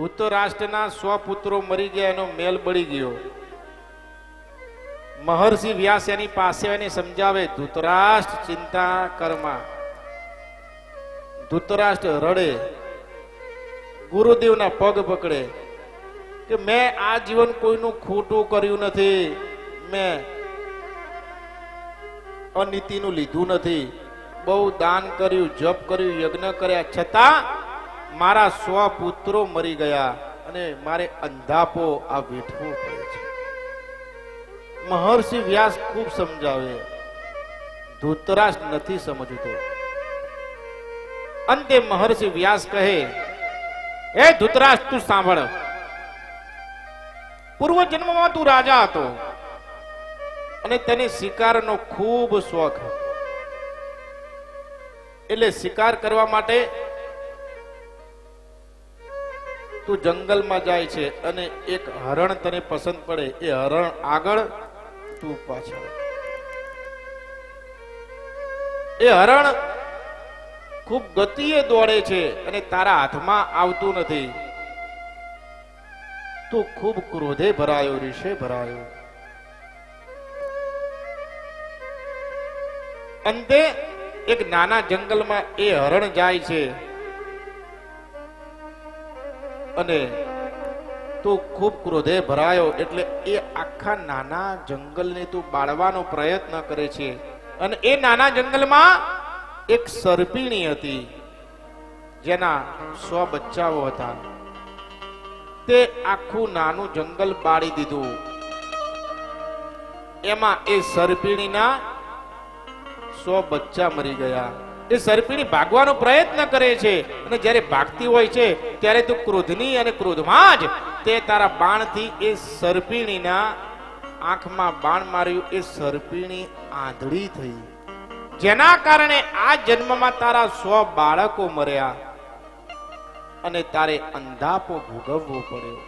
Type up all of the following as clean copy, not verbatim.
ધૃતરાષ્ટ્રના 100 પુત્રો મરી ગયા, એનો મેલ બળી ગયો. મહર્ષિ વ્યાસ એની પાસે એને સમજાવે, ધૃતરાષ્ટ્ર ચિંતા કરમાં. ધૃતરાષ્ટ્ર રડે, ગુરુદેવના પગ પકડે કે મેં આ જીવન કોઈનું ખોટું કર્યું નથી, મેં અનીતિનું લીધું નથી, બહુ દાન કર્યું, જપ કર્યું, યજ્ઞ કર્યા, છતાં મારા 100 પુત્રો મરી ગયા અને મારે અંધાપો આ વેઠવો પડે છે. મહર્ષિ વ્યાસ ખૂબ સમજાવે, ધૃતરાષ્ટ્ર નથી સમજતો. અંતે મહર્ષિ વ્યાસ કહે, હે ધૃતરાષ્ટ્ર, તું સાંભળ. પૂર્વ જન્મમાં તું રાજા હતો અને તને શિકારનો ખૂબ શોખ. એટલે શિકાર કરવા માટે તું જંગલમાં જાય છે અને એક હરણ તને પસંદ પડે. એ હરણ આગળ, તું પાછળ. એ હરણ ખૂબ ગતિએ દોડે છે અને તારા હાથમાં આવતું નથી. તું ખૂબ ક્રોધે ભરાયો, રીશે ભરાયો. અંતે એક નાના જંગલમાં એ હરણ જાય છે અને તું ખૂબ ક્રોધે ભરાયો એટલે એ આખા નાના જંગલને તું બાળવાનો પ્રયત્ન કરે છે. અને એ નાના જંગલમાં એક સર્પિણી હતી જેના 100 બચ્ચાઓ હતા. તે આખું નાનું જંગલ બાળી દીધું. એમાં એ સર્પિણીના 100 બચ્ચા મરી ગયા. એ સર્પિણી ભાગવાનો પ્રયત્ન કરે છે અને જ્યારે ભાગતી હોય છે ત્યારે તું ક્રોધની અને ક્રોધમાં જ તે તારા બાણથી એ સર્પિણીના આંખમાં બાણ માર્યું. એ સર્પિણી આંધળી થઈ, જેના કારણે આ જન્મમાં તારા 100 બાળકો મર્યા અને તારે અંધાપો ભોગવવો પડ્યો.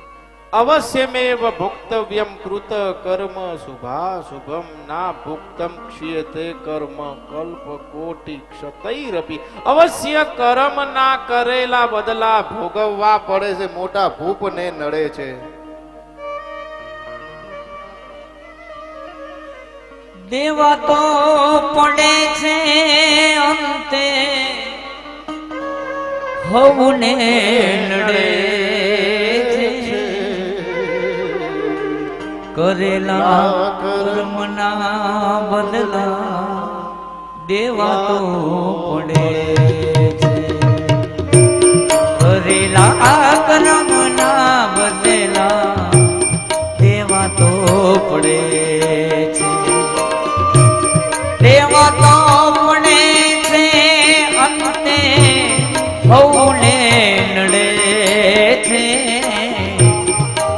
અવશ્યમેવ ભોક્તવ્યમ કૃત કર્મ શુભાશુભમ ના ભુક્તમ ક્ષીયતે કર્મ કલ્પ કોટિ ક્ષતૈરપી. અવશ્ય કર્મ ના કરેલા બદલા ભોગવવા પડે છે, મોટા ભૂપને નડે છે. દેવા તો પડે છે અંતે, હવને નડે છે. કરેલા કર્મના બદલા દેવા તો પડે છે. કરેલા કર્મના બદલા દેવા તો પડે છે. દેવા તો પડે છે અંતે, હવને નડે છે.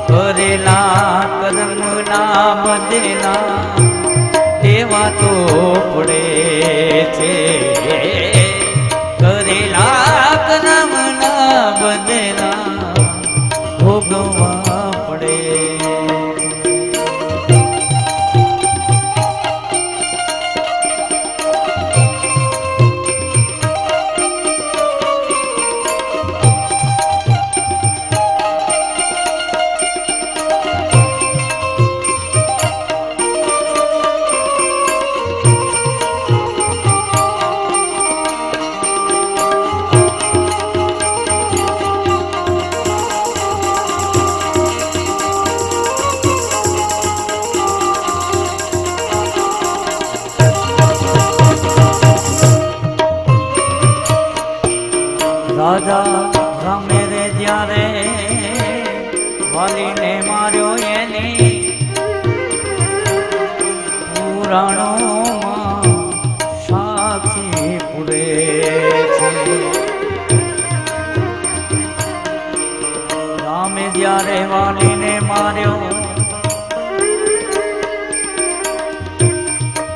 કરેલા કર્મના બદલા દેવા તો પડે છે. કરેલા કર્મના બદલા ભોગવવા પડે. રાજા રામે રે જ્યારે વાલીને માર્યો એની પુરાણોમાં સાક્ષી પૂરે છે. રામે જ્યારે વાલીને માર્યો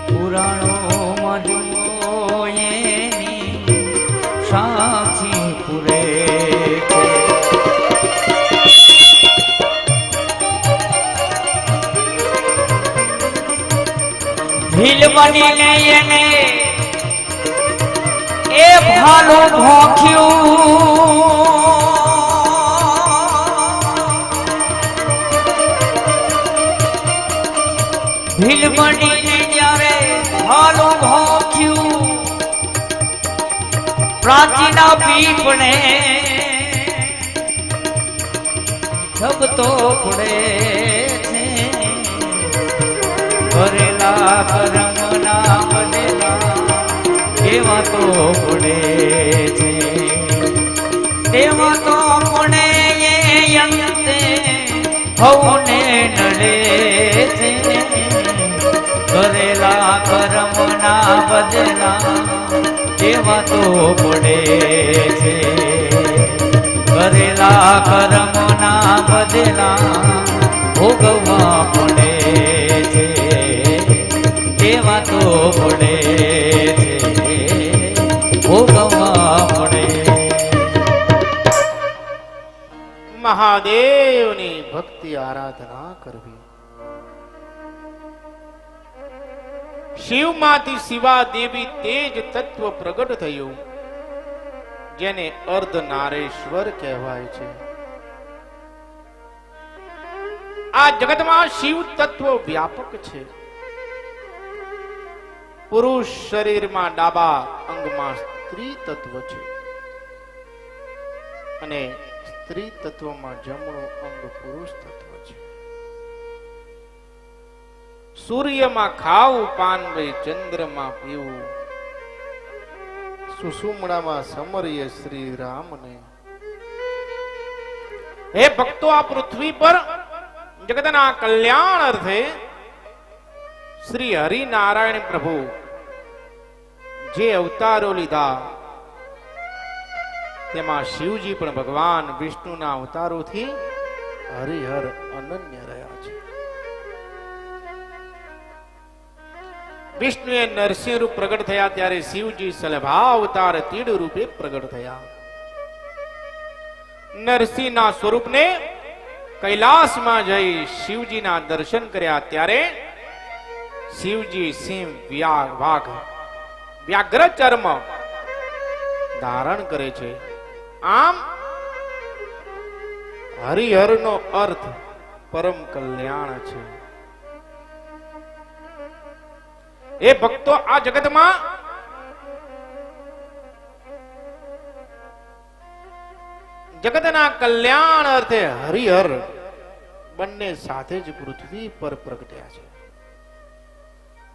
પુરાણોમાં જુઓ એની સાક્ષી પૂરે છે. ભીલ બનીને એને એ ભાલો ભોખ્યું, પ્રાચીના પીપણે જબતો પડે છે કરેલા કર્મના બદલા કેવા તો પડે છે તેવા તો પડે એ અંતે હવને નડે છે કરેલા કર્મના બદલા કેવા તો પડે છે કરેલા કર્મના બદલા ભોગવવા પડે છે કેવા તો પડે છે ભોગવવા પડે. મહાદેવની ભક્તિ આરાધના કરવી. શિવમાંથી શિવા દેવી તેજ તત્વ પ્રગટ થયું જેને અર્ધનારેશ્વર કહેવાય છે. આ જગતમાં શિવ તત્વ વ્યાપક છે. પુરુષ શરીરમાં ડાબા અંગમાં સ્ત્રી તત્વ છે અને સ્ત્રી તત્વમાં જમણું અંગ પુરુષ તત્વ છે. સૂર્યમાં ખાવું પાનભાઈ, ચંદ્રમાં પીવું, સુષુમ્ણામાં સમરીએ શ્રી રામને. હે ભક્તો, આ પૃથ્વી પર જગતના કલ્યાણ અર્થે શ્રી હરિનારાયણ પ્રભુ જે અવતારો લીધા તેમાં શિવજી પણ ભગવાન વિષ્ણુના અવતારોથી હરિહર અનન્ય રહ્યા છે. વિષ્ણુએ નરસિંહ રૂપ પ્રગટ થયા ત્યારે શિવજી સલભા અવતાર તીડ રૂપે પ્રગટ થયા. નરસિંહના સ્વરૂપને કૈલાસમાં જઈ શિવજીના દર્શન કર્યા ત્યારે શિવજી સિંહ વાઘ વ્યાઘ્ર ચર્મ ધારણ કરે છે. આમ હરિહરનો અર્થ પરમ કલ્યાણ છે. એ ભક્તો, આ જગતમાં જગતના કલ્યાણ અર્થે હરિહર બંને સાથે જ પૃથ્વી પર પ્રગટ્યા છે.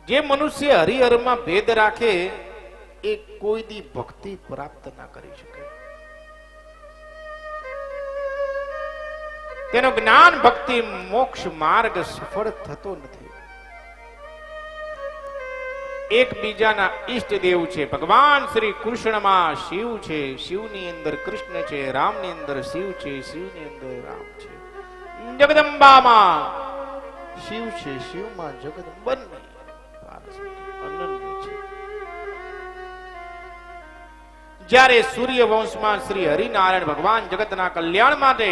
જે મનુષ્ય હરિહરમાં ભેદ રાખે એ કોઈ દી ભક્તિ પ્રાપ્ત ના કરી શકે. તેનો જ્ઞાન ભક્તિ મોક્ષ માર્ગ સફળ થતો નથી. એકબીજાના ઈષ્ટ દેવ છે. ભગવાન શ્રી કૃષ્ણમાં શિવ છે, શિવની અંદર કૃષ્ણ છે, રામની અંદર શિવ છે, શિવની અંદર રામ છે. જગદંબામાં શિવ છે, શિવમાં જગદંબન અનન્ય છે. જ્યારે સૂર્ય વંશમાં શ્રી હરિનારાયણ ભગવાન જગતના કલ્યાણ માટે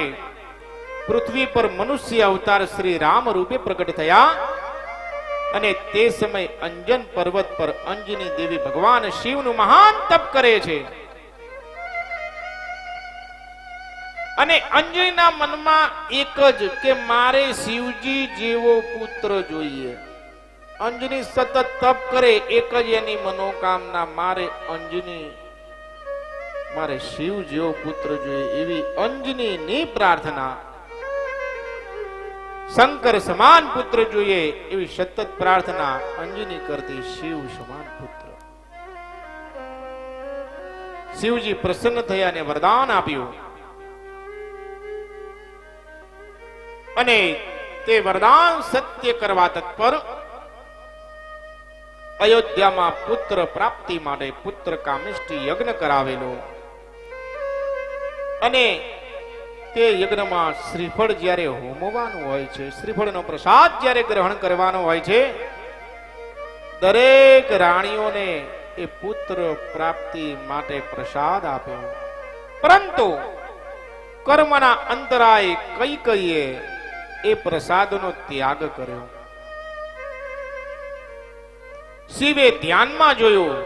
પૃથ્વી પર મનુષ્ય અવતાર શ્રી રામ રૂપે પ્રગટ થયા અને તે સમય અંજન પર્વત પર અંજની દેવી ભગવાન શિવનું મહાન તપ કરે છે અને અંજનીના મનમાં એક જ કે મારે શિવજી જેવો પુત્ર જોઈએ. અંજની સતત તપ કરે, એક જ એની મનોકામના, મારે શિવ જેવો પુત્ર જોઈએ. એવી અંજનીની પ્રાર્થના. શંકર સમાન પુત્ર જોઈએ એવી સતત પ્રાર્થના અંજની કરતી શિવ સમાન પુત્ર. શિવજી પ્રસન્ન થયા અને વરદાન આપ્યું અને તે વરદાન સત્ય કરવા તત્પર અયોધ્યામાં પુત્ર પ્રાપ્તિ માટે પુત્ર કામિષ્ટી યજ્ઞ કરાવેલો અને તે યજ્ઞમાં શ્રીફળ જ્યારે હોમવાનું હોય છે, શ્રીફળનો પ્રસાદ જ્યારે ગ્રહણ કરવાનો હોય છે, દરેક રાણીઓને એ પુત્ર પ્રાપ્તિ માટે પ્રસાદ આપ્યો. પરંતુ કર્મના અંતરાય કૈકેયીએ એ પ્રસાદનો ત્યાગ કર્યો. શિવે ધ્યાનમાં જોયું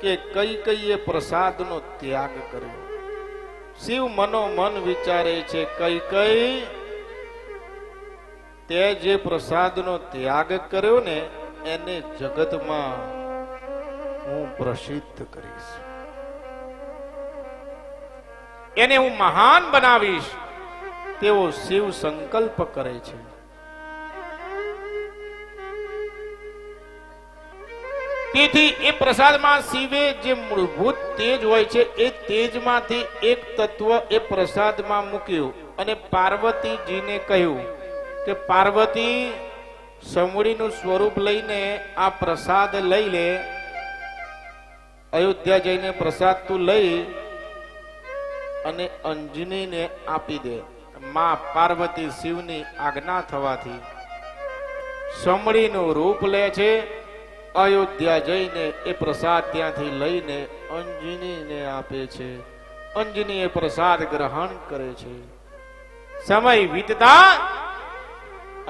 કે કૈકેયીએ પ્રસાદનો ત્યાગ કર્યો. શિવ મનોમન વિચારે છે, કૈકેયી તે જે પ્રસાદનો ત્યાગ કર્યો ને એને જગતમાં હું પ્રસિદ્ધ કરીશ. એને હું મહાન બનાવીશ તેવો શિવ સંકલ્પ કરે છે. તેથી એ પ્રસાદમાં શિવે જે મૂળભૂત તેજ હોય છે એ તેજમાંથી એક તત્વ એ પ્રસાદમાં મૂક્યું અને પાર્વતીજીને કહ્યું કે પાર્વતી સમડીનું સ્વરૂપ લઈને આ પ્રસાદ લઈ લે, અયોધ્યા જઈને પ્રસાદ તું લઈ અને અંજનીને આપી દે. માં પાર્વતી શિવની આજ્ઞા થવાથી સમડીનું રૂપ લે છે, અયોધ્યા જઈને એ પ્રસાદ ત્યાંથી લઈને અંજનીને આપે છે. અંજની એ પ્રસાદ ગ્રહણ કરે છે. સમય વીતતા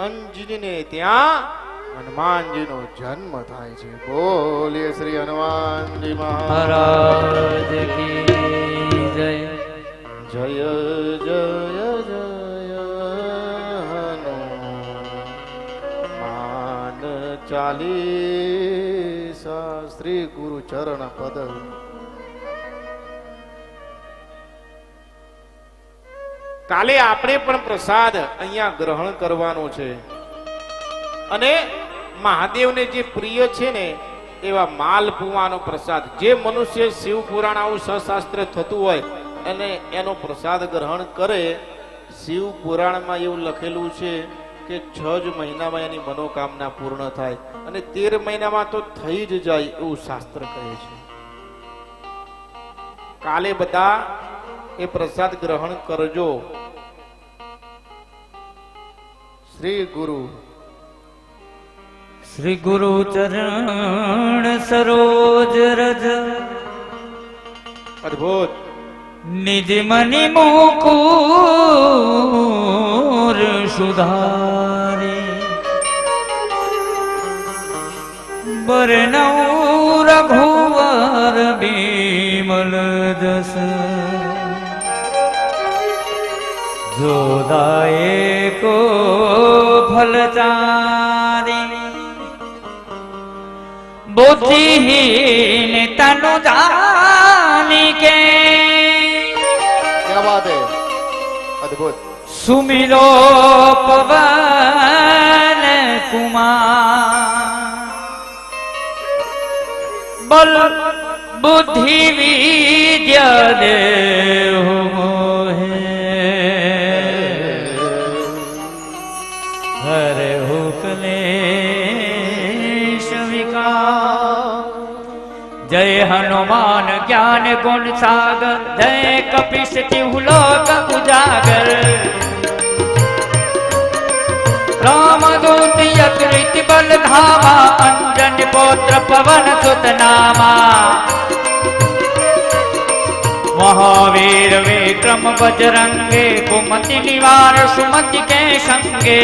અંજનીને ત્યાં હનુમાનજીનો જન્મ થાય છે. બોલીએ શ્રી હનુમાનજી મહારાજ કી જય. જય જય જય હનુમાન ચાલીસા શ્રી ગુરુ ચરણ પદ. કાલે આપણે પણ પ્રસાદ અહીંયા ગ્રહણ કરવાનો છે અને મહાદેવને જે પ્રિય છે ને એવા માલપુવાનો પ્રસાદ, જે મનુષ્ય શિવ પુરાણ આવું સશાસ્ત્ર થતું હોય અને એનો પ્રસાદ ગ્રહણ કરે, શિવ પુરાણમાં એવું લખેલું છે કે 6 જ મહિનામાં એની મનોકામના પૂર્ણ થાય અને 13 મહિનામાં તો થઈ જ જાય એવું શાસ્ત્ર કહે છે. કાલે બધા એ પ્રસાદ ગ્રહણ કરજો. શ્રી ગુરુ શ્રી ગુરુ ચરણ સરોજ રજ અદ્ભુત નિજ મની મુકુર સુધારે બરનૌ રઘુવર બિમલ જસ જોદાયે કો ફલચારી बुद्धिहीन तनु जानी के क्या बात है, अद्भुत. सुमिरो पवन कुमार बल बुद्धि विद्या देव मोहे हरे हुकले जय हनुमान ज्ञान गुण सागर जय कपीस तिहु लोक उजागर रामदूत यकृत बल धामा अंजन पुत्र पवन सुत नामा महावीर विक्रम बजरंगे कुमति निवार सुमति के संगे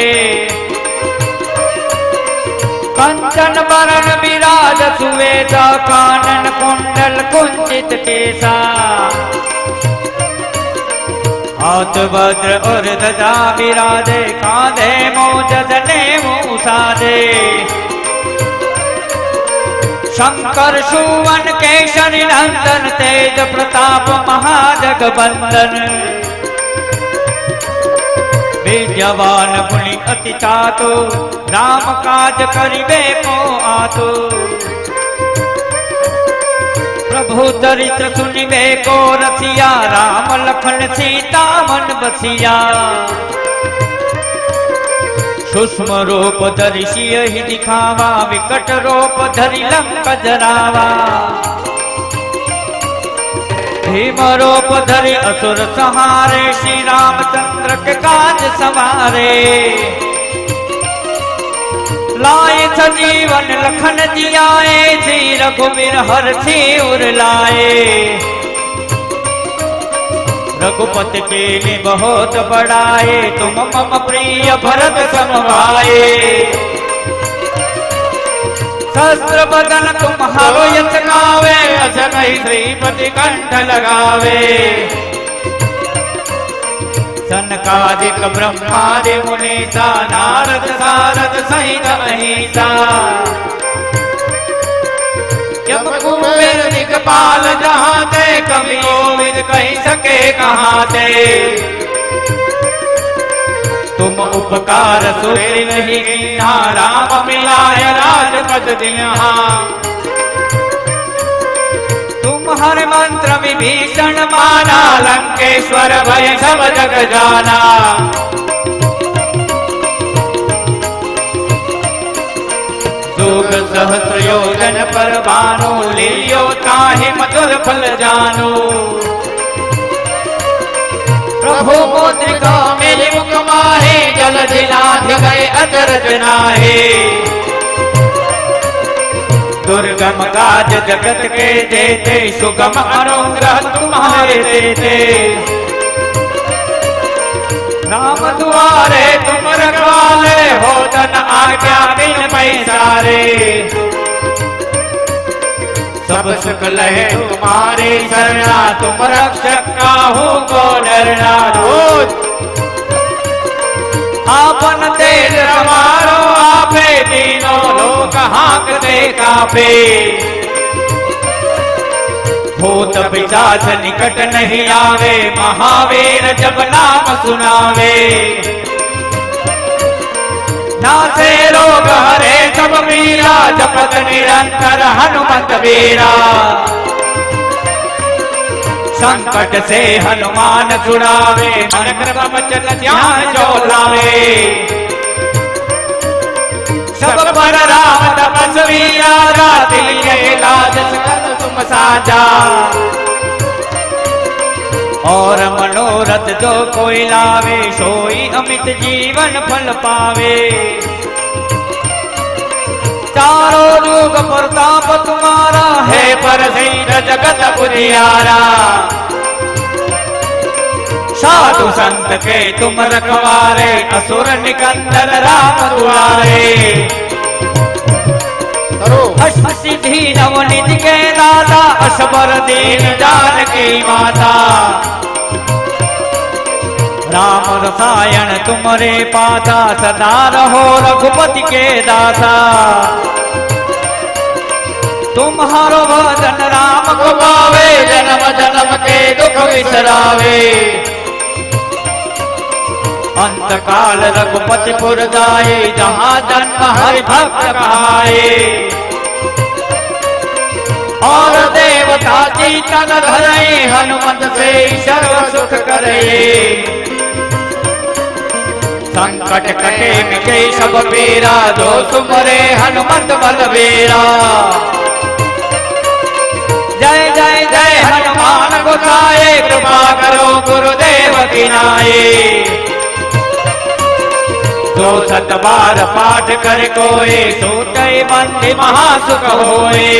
कंचन बरन विराज सुवेदा कानन कुंडल कुंचित केसा हाथ वज्र और ध्वजा विराजे कांधे मोज जने मूसाजे शंकर सुवन केसरी नंदन तेज प्रताप महाजगबंदन विद्यावान गुणी अति चातु राम काज करिबे को आतु प्रभु चरित्र सुनिबे को रसिया राम लखन सीता मन बसिया सूक्ष्म रूप धरि सियहि दिखावा विकट रूप धरि लंक जरावा भीम रूप धरि असुर संहारे श्री रामचंद्र के काज सवारे लाए सजीवन लखन जियाए श्री रघुवीर हरषि उर लाए रघुपति के लिए बहुत बड़ाए तुम मम प्रिय भरत सम भाए सहस्त्र बदन तुम्हारो यश गावे असन ही श्रीपति कंठ लगावे सनकादिक ब्रह्मादि मुनीसा नारद सारद सहित अहिसा यम कुबेर दिक्पाल जहाँ ते कवि कोविद कही सके कहाँ से। तुम उपकार सुर नहीं कीन्हा, राम मिलाय राजपद दिन्हा। तुम हर मंत्र विभीषण माना, लंकेश्वर भय सब जग जाना। जोग सहस्र योजन पर भानु, लियो ताहि मधुर फल जानो। प्रभु मुद्रिका मेरे मुख माहे, जल जिलाधि गए अचरज नाहे। दुर्गम काज जगत के देते, सुगम अनुग्रह तुम्हारे देते। राम दुआरे तुम रखवाले, हो जन आज्ञा बिन पैसारे। सब सुख लहे तुम्हारे शरणा, तुम रक्षक काहू को डरना। रोज आपन तेज समारो आपे, तीनों लोक हाँकते कापे। भूत पिशाच निकट नहीं आवे, महावीर जब नाम सुनावे। नासे रोग हरे सब वीरा, जपत निरंतर हनुमत वीरा। संकट से हनुमान छुड़ावे, मन क्रम वचन ध्यान जो लावे। सब पर राम तपस्वी राजा, दिल के लाज सकल तुम साजा। और मनोरथ जो कोई लावे, सोई अमित जीवन फल पावे। चारों युग प्रताप तुम्हारा, है परसिद्ध जगत पुजियारा। साधु संत के तुम रखवारे, असुर निकंदन राम दुआरे। सिद्धि नवनिधि के दाता, असबर दीन जानकी माता। राम रसायन तुमरे पाता, सदा रहो रघुपति के दाता। तुम्हारो भजन राम को पावे, जन्म जन्म के दुख बिसरावे। अंत काल रघुपति पुर जाए, जहाँ जन्म हरि भक्त कहाए। और देवता चीतन धरे, हनुमत से सर्व सुख करे। संकट कटे मिटे सब पीरा, जो सुमरे हनुमत बलबीरा। जय जय जय हनुमान गोसाए, कृपा करो गुरुदेव की नाए। जो सत बार पाठ कर कोई, सूते बंदि महासुख होए।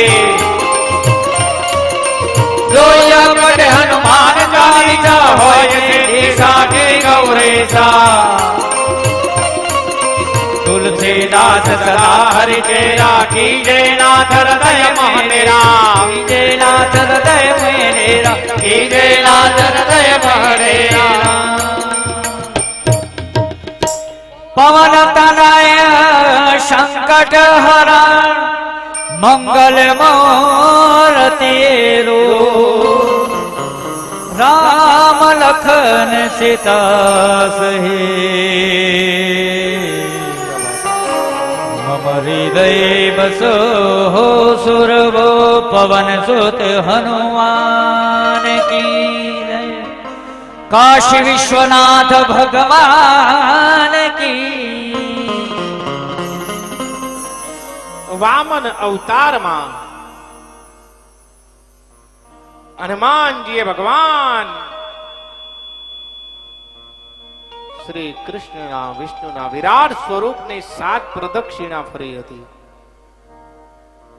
जो यज्ञ हनुमान चालीसा, होय सिद्धि साके गौरेसा। तुलसीदास सदा हरि तेरा, कीजे नाथ हृदय मेरा। कीजे नाथ हृदय मेरा, कीजे नाथ हृदय मेरा। पवन तनय संकट हरण, मंगल मूर्ति रूप। राम लखन सीता सही, मम हृदय बसो हो सुरभो। पवन सुत हनुमान की जय, काशी विश्वनाथ भगवान की। વામન અવતારમાં હનુમાનજીએ ભગવાન શ્રી કૃષ્ણના વિષ્ણુના વિરાટ સ્વરૂપને 7 પ્રદક્ષિણા ફરી હતી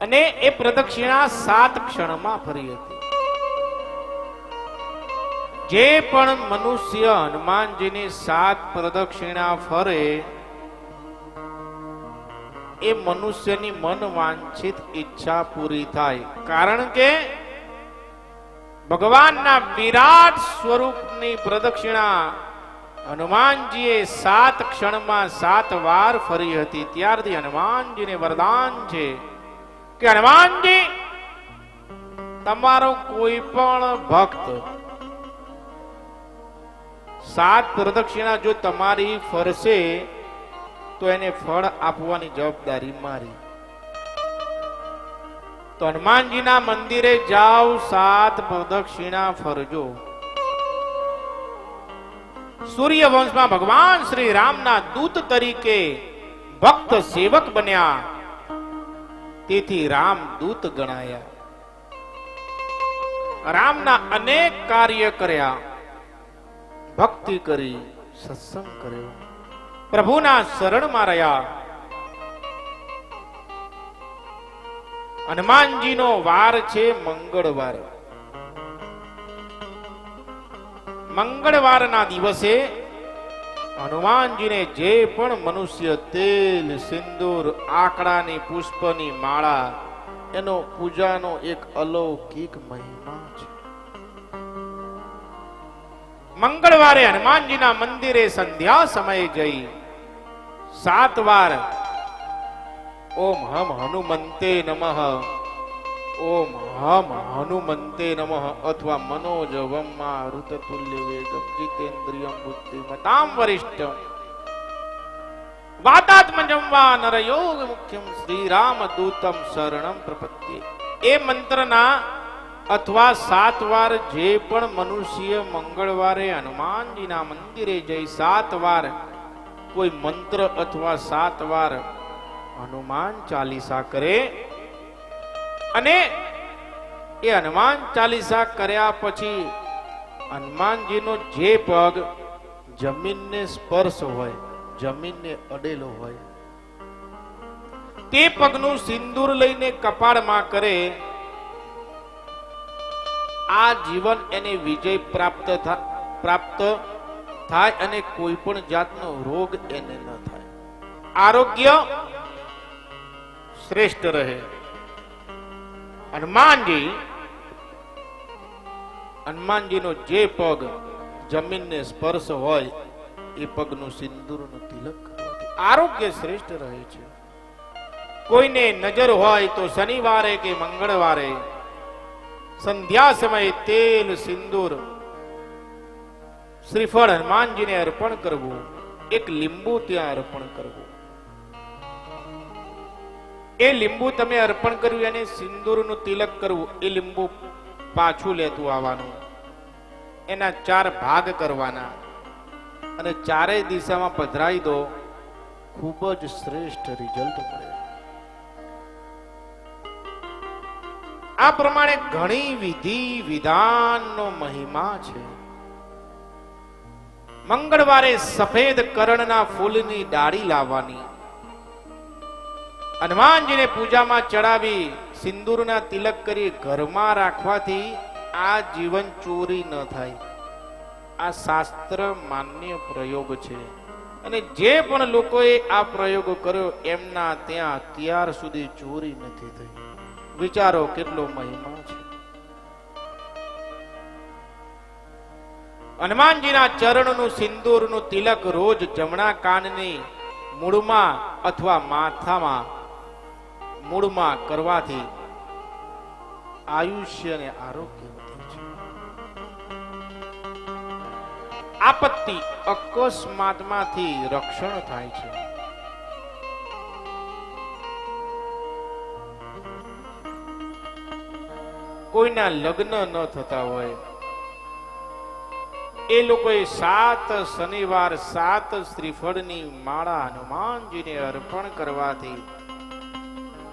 અને એ પ્રદક્ષિણા 7 ક્ષણમાં ફરી હતી. જે પણ મનુષ્ય હનુમાનજીની 7 પ્રદક્ષિણા ફરે એ મનુષ્યની મન વાંછિત ઈચ્છા પૂરી થાય. કારણ કે ભગવાનના વિરાટ સ્વરૂપની પ્રદક્ષિણા હનુમાનજીએ 7 ક્ષણમાં 7 વાર ફરી હતી. ત્યારથી હનુમાનજીને વરદાન છે કે હનુમાનજી તમારો કોઈ પણ ભક્ત 7 પ્રદક્ષિણા જો તમારી ફરશે તો એને ફળ આપવાની જવાબદારી મારી. તો હનુમાનજીના મંદિરે જાઓ, 7 પ્રદક્ષિણા ફરજો. સૂર્યવંશમાં ભગવાન શ્રી રામના દૂત તરીકે ભક્ત સેવક બન્યા, તેથી રામ દૂત ગણાયા. રામના અનેક કાર્ય કર્યા, ભક્તિ કરી, સત્સંગ કર્યો, પ્રભુના શરણમાં રહ્યા. હનુમાનજીનો વાર છે મંગળવાર. મંગળવારના દિવસે હનુમાનજીને જે પણ મનુષ્ય તેલ, સિંદૂર, આકડાની પુષ્પની માળા, એનો પૂજાનો એક અલૌકિક મહિમા છે. મંગળવારે હનુમાનજીના મંદિરે સંધ્યા સમયે જઈ 7 વાર ઓમ હમ હનુમંતે નમઃ, ઓમ હમ હનુમંતે નમઃ અથવા મનોજવમ મારુતતુલ્ય વેગમ જીતેન્દ્રિયમ બુદ્ધિમતામ વરિષ્ઠમ વાતાત્મજં વા નરયોગ મુખ્યમ શ્રી રામદૂતમ શરણમ પ્રપદ્યે. એ મંત્રના અથવા 7 વાર જે પણ મનુષ્ય મંગળવારે હનુમાનજીના મંદિરે જઈ 7 વાર કોઈ મંત્ર અથવા 7 વાર હનુમાન ચાલીસા કરે અને એ હનુમાન ચાલીસા કર્યા પછી હનુમાનજીનો જે પગ જમીનને સ્પર્શ હોય, જમીનને અડેલો હોય, તે પગનું સિંદૂર લઈને કપાળમાં કરે, આ જીવન એને વિજય પ્રાપ્ત થાય અને કોઈ પણ જાતનો રોગ એને ન થાય, આરોગ્ય શ્રેષ્ઠ રહે. હનુમાનજીનો જે પગ જમીનને સ્પર્શ હોય એ પગનું સિંદૂરનું તિલક કરવાથી આરોગ્ય શ્રેષ્ઠ રહે છે. કોઈને નજર હોય તો શનિવારે કે મંગળવારે સંધ્યા સમયે તેલ, સિંદૂર, શ્રીફળ હનુમાનજીને અર્પણ કરવું, એક લીંબુ ત્યાં અર્પણ કરવું. એ લીંબુ તમે અર્પણ કર્યું અને સિંદૂરનું તિલક કરવું, એ લીંબુ પાછું લેતું આવવાનું, એના 4 ભાગ કરવાના અને 4 દિશામાં પધરાઈ દો, ખૂબ જ શ્રેષ્ઠ રિઝલ્ટ મળે. આ પ્રમાણે ઘણી વિધિ વિધાનનો મહિમા છે. મંગળવારે સફેદ કરણના ફૂલની ડાળી લાવવાની, હનુમાનજીને પૂજામાં ચડાવી સિંદૂરના તિલક કરી ઘરમાં રાખવાથી આ જીવન ચોરી ન થાય. આ શાસ્ત્ર માન્ય પ્રયોગ છે અને જે પણ લોકોએ આ પ્રયોગ કર્યો એમના ત્યાં અત્યાર સુધી ચોરી નથી થઈ. વિચારો કેટલો મહિમા છે. હનુમાનજીના ચરણનું સિંદૂરનું તિલક રોજ જમણા કાનની મૂળમાં અથવા માથામાં મૂળમાં કરવાથી આયુષ્ય અને આરોગ્ય વધે છે. આપત્તિ અકસ્માતમાંથી રક્ષણ થાય છે. કોઈના લગ્ન ન થતા હોય એ લોકોએ 7 શનિવાર 7 શ્રીફળની માળા હનુમાનજીને અર્પણ કરવાથી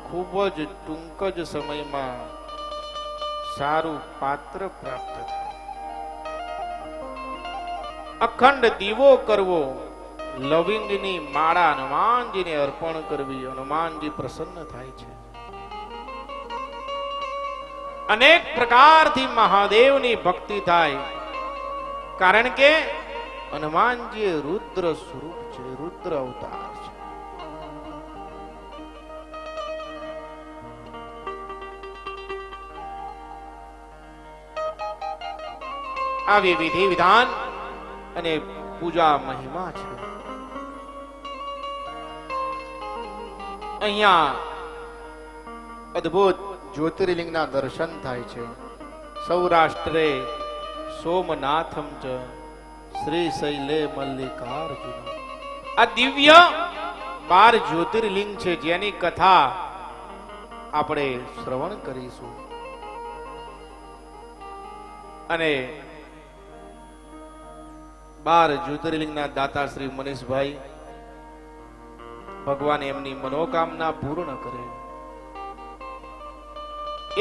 ખૂબ જ ટૂંક જ સમયમાં સારું પાત્ર પ્રાપ્ત થાય. અખંડ દીવો કરવો, લવિંગની માળા હનુમાનજીને અર્પણ કરવી, હનુમાનજી પ્રસન્ન થાય છે. અનેક પ્રકારથી મહાદેવની ભક્તિ થાય, કારણ કે હનુમાનજી રુદ્ર સ્વરૂપ છે, રુદ્ર અવતાર છે. આવી વિધિ વિધાન અને પૂજા મહિમા છે. અહીંયા અદ્ભુત જ્યોતિર્લિંગના દર્શન થાય છે. સૌરાષ્ટ્રે સોમનાથમ ચ શ્રી શૈલે મલ્લિકાર્જુન. આ દિવ્ય 12 જ્યોતિર્લિંગ છે જેની કથા આપણે શ્રવણ કરીશું. અને 12 જ્યોતિર્લિંગના દાતા શ્રી મનીષભાઈ ભગવાન એમની મનોકામના પૂર્ણ કરે.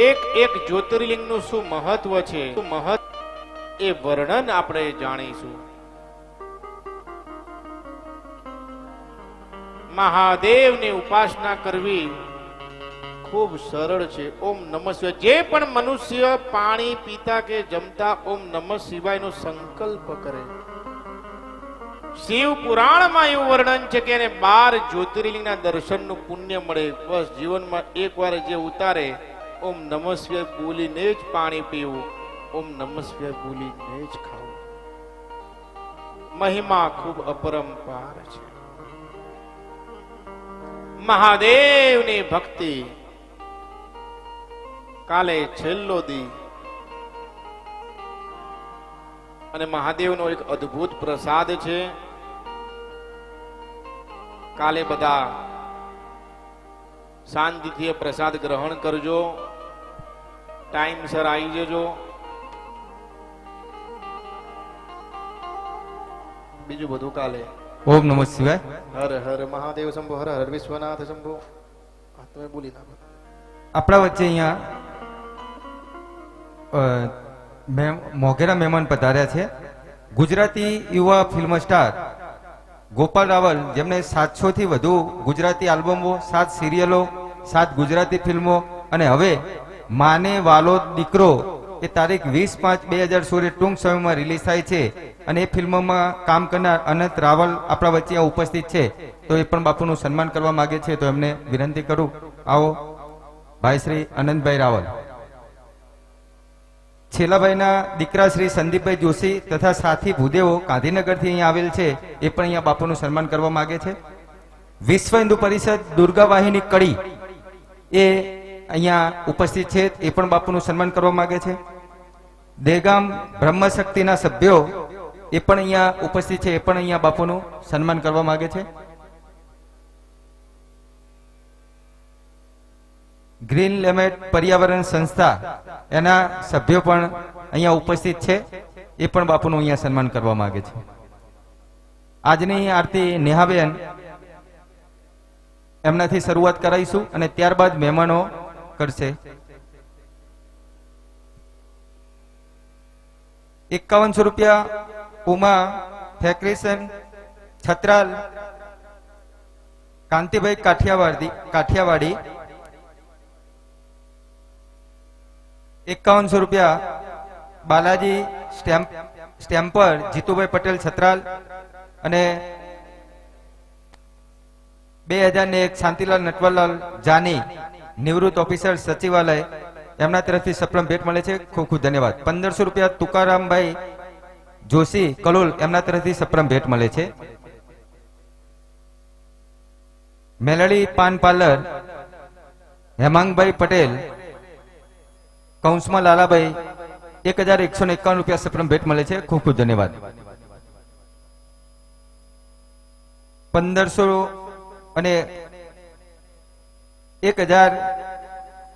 એક એક જ્યોતિર્લિંગનું શું મહત્વ છે, એ વર્ણન આપણે જાણીશું. મહાદેવની ઉપાસના કરવી ખૂબ સરળ છે. ઓમ નમઃ શિવાય. જે પણ મનુષ્ય પાણી પીતા કે જમતા ઓમ નમઃ શિવાયનો સંકલ્પ કરે, શિવ પુરાણમાં એવું વર્ણન છે કે એને 12 જ્યોતિર્લિંગના દર્શનનું પુણ્ય મળે. બસ જીવનમાં એકવાર જે ઉતારે ઓમ નમઃ શિવાય બોલીને જ પાણી પીવું, ઓમ નમઃ શિવાય બોલીને જ ખાવું. મહિમા ખૂબ અપરંપાર છે. મહાદેવની ભક્તિ કાલે છેલ્લો દી અને મહાદેવનો એક અદ્ભુત પ્રસાદ છે. કાલે બધા શાંતિથી પ્રસાદ ગ્રહણ કરજો, ટાઈમસર આવી જજો. બીજું બધું કાલે. ઓમ નમઃ શિવાય. હર હર મહાદેવ શંભો, હર હર વિશ્વનાથ શંભો. તમે બોલી નાખો. આપણા વચ્ચે અહીંયા મોઘેરા મહેમાન પધાર્યા છે. ગુજરાતી યુવા ફિલ્મ સ્ટાર ગોપાલ રાવલ, જેમને 700 થી વધુ ગુજરાતી આલ્બમો, 7 સિરિયલો, 7 ગુજરાતી ફિલ્મો અને હવે માને વાલો દીકરો એ તારીખ 20/5/2016 ટૂંક સમયમાં રિલીઝ થાય છે. અને એ ફિલ્મમાં કામ કરનાર અનંત રાવલ આપણા વચ્ચે ઉપસ્થિત છે. તો એ પણ બાપુનું સન્માન કરવા માંગે છે. તો એમને વિનંતી કરું, આવો ભાઈ શ્રી અનંતભાઈ રાવલ. છેલ્લાભાઈના દીકરા શ્રી સંદીપભાઈ જોશી તથા સાથી ભૂદેવો ગાંધીનગરથી અહીંયા આવેલ છે. એ પણ અહીંયા બાપુનું સન્માન કરવા માંગે છે. વિશ્વ હિન્દુ પરિષદ દુર્ગા વાહિની કડી એ અહીંયા ઉપસ્થિત છે. એ પણ બાપુનું સન્માન કરવા માંગે છે. દેગામ બ્રહ્મશક્તિના સભ્યો એ પણ અહીંયા ઉપસ્થિત છે. એ પણ અહીંયા બાપુનું સન્માન કરવા માંગે છે. ગ્રીન લેમેટ પર્યાવરણ સંસ્થા એના સભ્યો પણ અહીંયા ઉપસ્થિત છે. એ પણ બાપુનું અહીંયા સન્માન કરવા માંગે છે. આજની આરતી નેહાબેન એમનાથી શરૂઆત કરાવીશું અને ત્યારબાદ મહેમાનો કરશે. 5100 રૂપિયા ઉમા ફેક્રેશન છત્રાલ કાંતિભાઈ કાઠિયાવાડી. 5100 રૂપિયા બાલાજી સ્ટેમ્પર જીતુભાઈ પટેલ છત્રાલ. અને 2001 શાંતિલાલ નટવરલાલ જાની નિવૃત્ત ઓફિસર સચિવાલય, એમના તરફથી સપ્રમ ભેટ મળે છે. ખૂબ ખૂબ ધન્યવાદ. 1500 રૂપિયા તુકારામભાઈ જોશી કલોલ, એમના તરફથી સપ્રમ ભેટ મળે છે. મેલડી પાન પાર્લર હેમાંગભાઈ પટેલ કૌંસમાં લાલાભાઈ 1151 રૂપિયા સપ્રમ ભેટ મળે છે. ખૂબ ખૂબ ધન્યવાદ. 1500 અને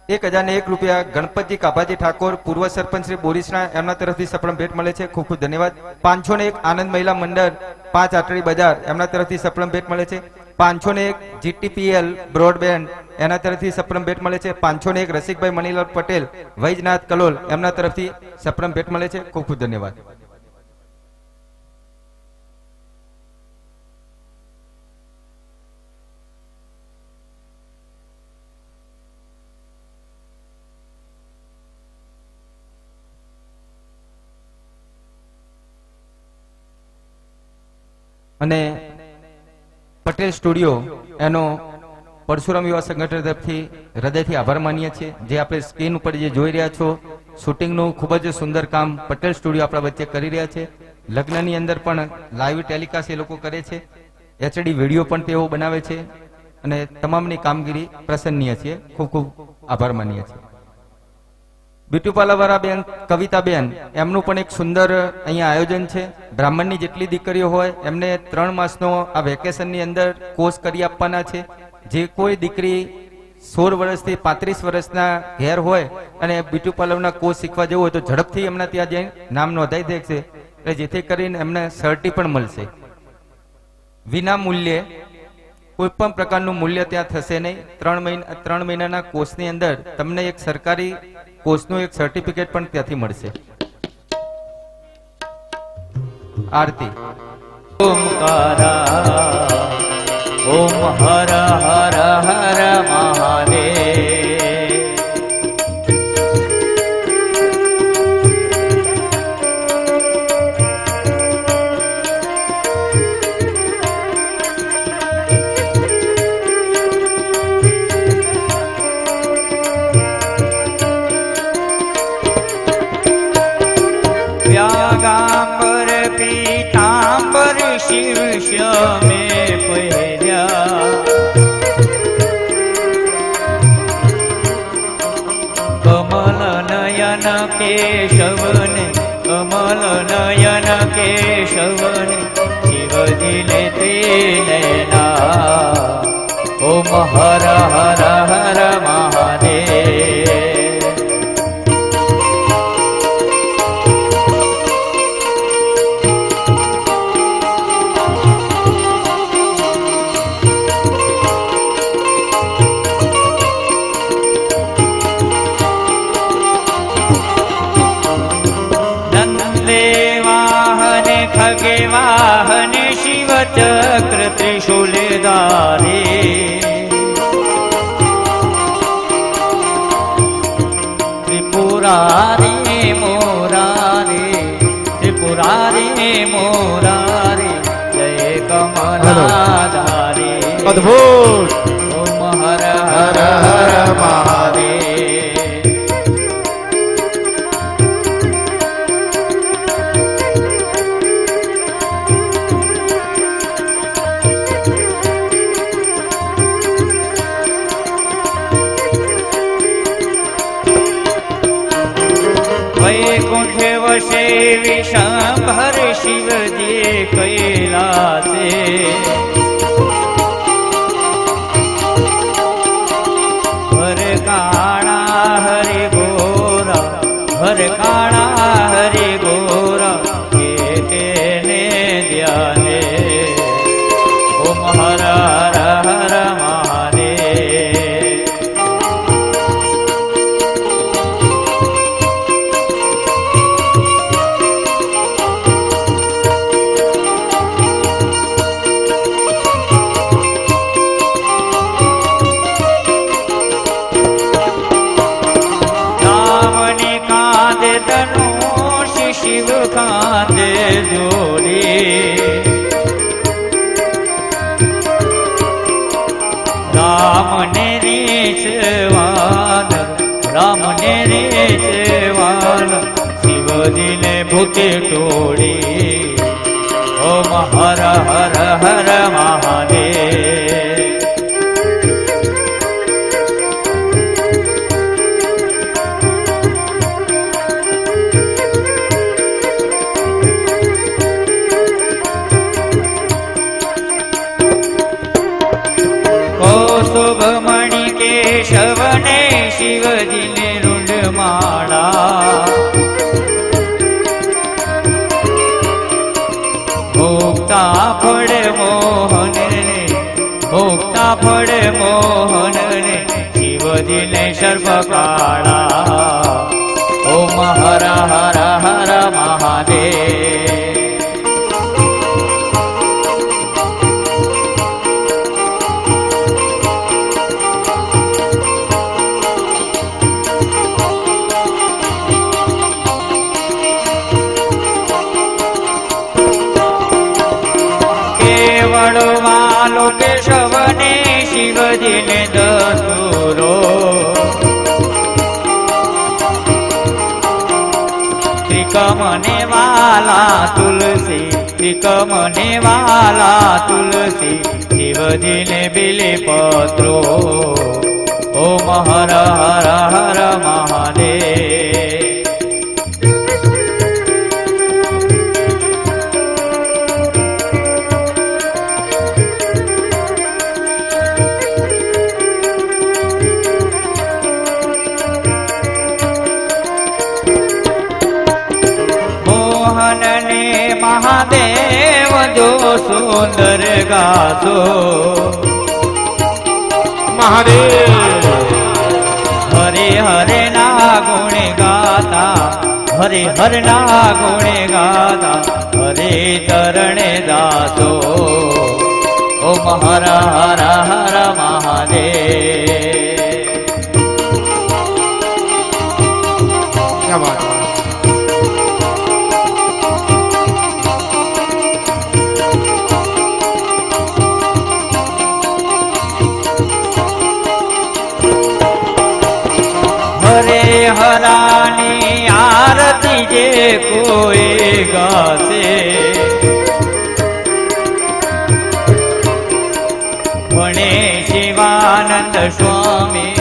1001 રૂપિયા ગણપતજી કાભાજી ઠાકોર પૂર્વ સરપંચ શ્રી બોરીસના, એમના તરફથી સપ્રમ ભેટ મળે છે. ખૂબ ખૂબ ધન્યવાદ. 501 આનંદ મહિલા મંડળ 5 આટડી બજાર, એમના તરફથી સપ્રમ ભેટ મળે છે. 501 GTPL બ્રોડબેન્ડ, એના તરફથી સપ્રમ ભેટ મળે છે. 501 રસિકભાઈ મણીલાલ પટેલ વૈજનાથ કલોલ, એમના તરફથી સપ્રમ ભેટ મળે છે. ખૂબ ખૂબ ધન્યવાદ. અને પટેલ સ્ટુડિયો એનો પરશુરામ યુવા સંગઠન તરફથી હૃદયથી આભાર માનીએ છીએ. જે આપણે સ્ક્રીન ઉપર જે જોઈ રહ્યા છો, શૂટિંગનું ખૂબ જ સુંદર કામ પટેલ સ્ટુડિયો આપણા વચ્ચે કરી રહ્યા છે. લગ્નની અંદર પણ લાઈવ ટેલિકાસ્ટ એ લોકો કરે છે. HD વિડીયો પણ તેઓ બનાવે છે અને તમામની કામગીરી પ્રસન્નીય છે. ખૂબ ખૂબ આભાર માનીએ છીએ. બ્યુટીપાર્લરવાળા બેન કવિતાબેન એમનું પણ એક સુંદર અહીંયા આયોજન છે. બ્રાહ્મણની જેટલી દીકરીઓ હોય એમને 3 માસનો આ વેકેશનની અંદર કોર્સ કરી આપવાના છે. જે કોઈ દીકરી 16 વર્ષથી 35 વર્ષના ઘેર હોય અને બ્યુટીપાર્લરના કોર્સ શીખવા જવું હોય તો ઝડપથી એમના ત્યાં જઈને નામ નોંધાઈ દેશે, એટલે જેથી કરીને એમને સર્ટી પણ મળશે. વિના મૂલ્યે કોઈ પણ પ્રકારનું મૂલ્ય ત્યાં થશે નહીં. 3 મહિનાના કોર્સની અંદર તમને એક સરકારી કોર્સનું એક સર્ટિફિકેટ પણ ત્યાંથી મળશે. આરતી. ઓમકારા ઓમ હર હર હર મહાદેવ. व्यागांबर पीतांबर शिव श्यामे पहिल्या. कमल नयन केशवने कमल नयन केशवने शिव दिले ते नैना. ओम हर हर हर महादेव. खगे वाहन शिव चक्र त्रिशूलधारी. त्रिपुरारी मोरारी त्रिपुरारी मोरारी जय कमलाधारी. अद्भुत. ओम हर हर हर महादेव. वैकुंठ वशे विशंभर शिवजी कैलासे. हर काणा हरि गोरा हर काणा हरि गोरा केने ध्याने. ओम हर हर हर महादेव. शिव कांदे जोड़ी. राम ने रीचवान शिव दिले भूते टोड़ी. ओम हर हर हर महादेव. शुभमणि केशवने शिवजी ने रुंड माला. भोक्ता फड़ मोहन ने भोक्ता फड़ मोहन ने शिवजी ने सर्प काला. ओम हर हर हर महादेव. वालो केशवने शिवजी ने दसूरो. त्रिकमने वाला तुलसी त्रिकमने वाला तुलसी शिवजी ने बिली पत्रो. ઓમ હર હર હર મહાદેવ. મોહન ને મહાદેવ જો સુંદર ગાશો. મહાદેવ હરે હરે ના ગુણે ગાતા, હરે હર ના ગુણે ગાતા, હરે ચરણે દાસો. ઓમ હર હર હર મહાદેવ. ક્યાં વાત. હરે હરાની આરતી જે કોઈ ગાશે, ભણે શિવાનંદ સ્વામી,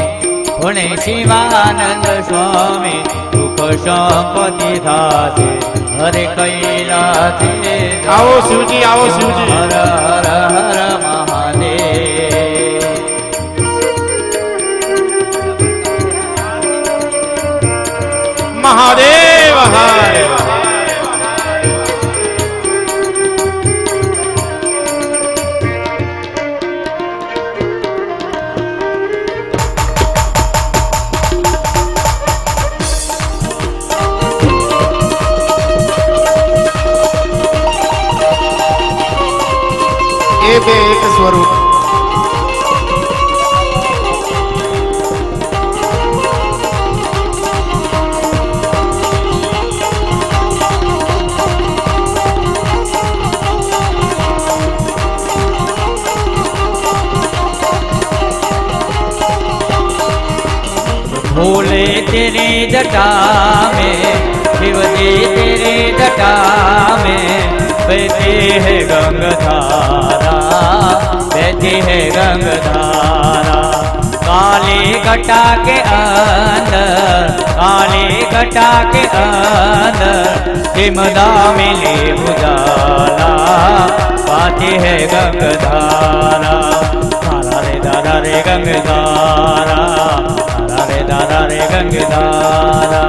ભણે શિવાનંદ સ્વામી, સુખ સંપત્તિ થાશે. હરે કૈલાસે આવો શિવજી, આવો શિવજી. હર હર હર મહાદેવ. મહાદેવ હરે. એ બે એક સ્વરૂપ. भोले तेरे जटा में, शिव जी तेरे जटा में बहती है गंगाधारा, बहती है गंगाधारा. काली घटा के अंदर, काली घटा के अंदर सिमदा मिली उजाला, पाती है गंगाधारा. धारा रे दादा रे गंगाधारा, रे दादा रे गंगाधारा.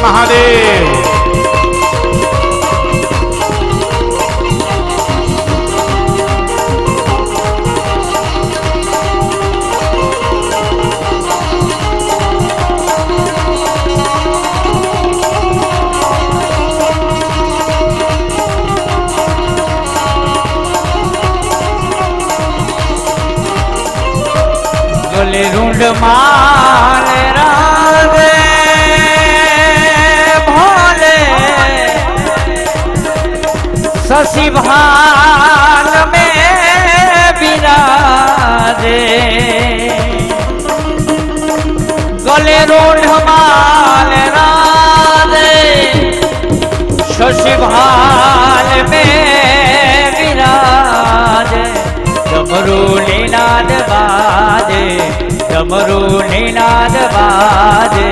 મહાદેવ ગોલે રૂંઢ માલ રાધે ભોલે, શશि भान में विराजे. गले रूंढ माल राधे, शशि भान में विराजे. डमरू निनाद बाजे, डमरू निनाद बाजे,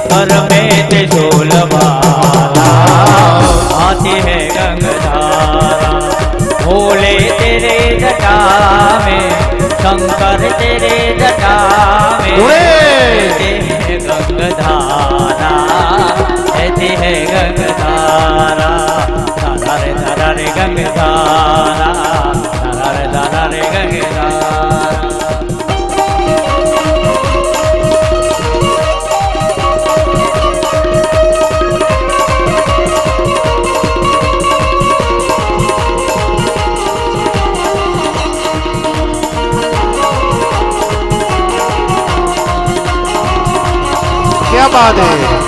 घर में त्रिशूल माला, आती है गंगाधारा. भोले तेरे जटा में, शंकर तेरे जटा में बहती है गंगाधारा, बहती है गंगाधारा. दादा रे गंगाधारा, दादा रे गंगाधारा. क्या बात है.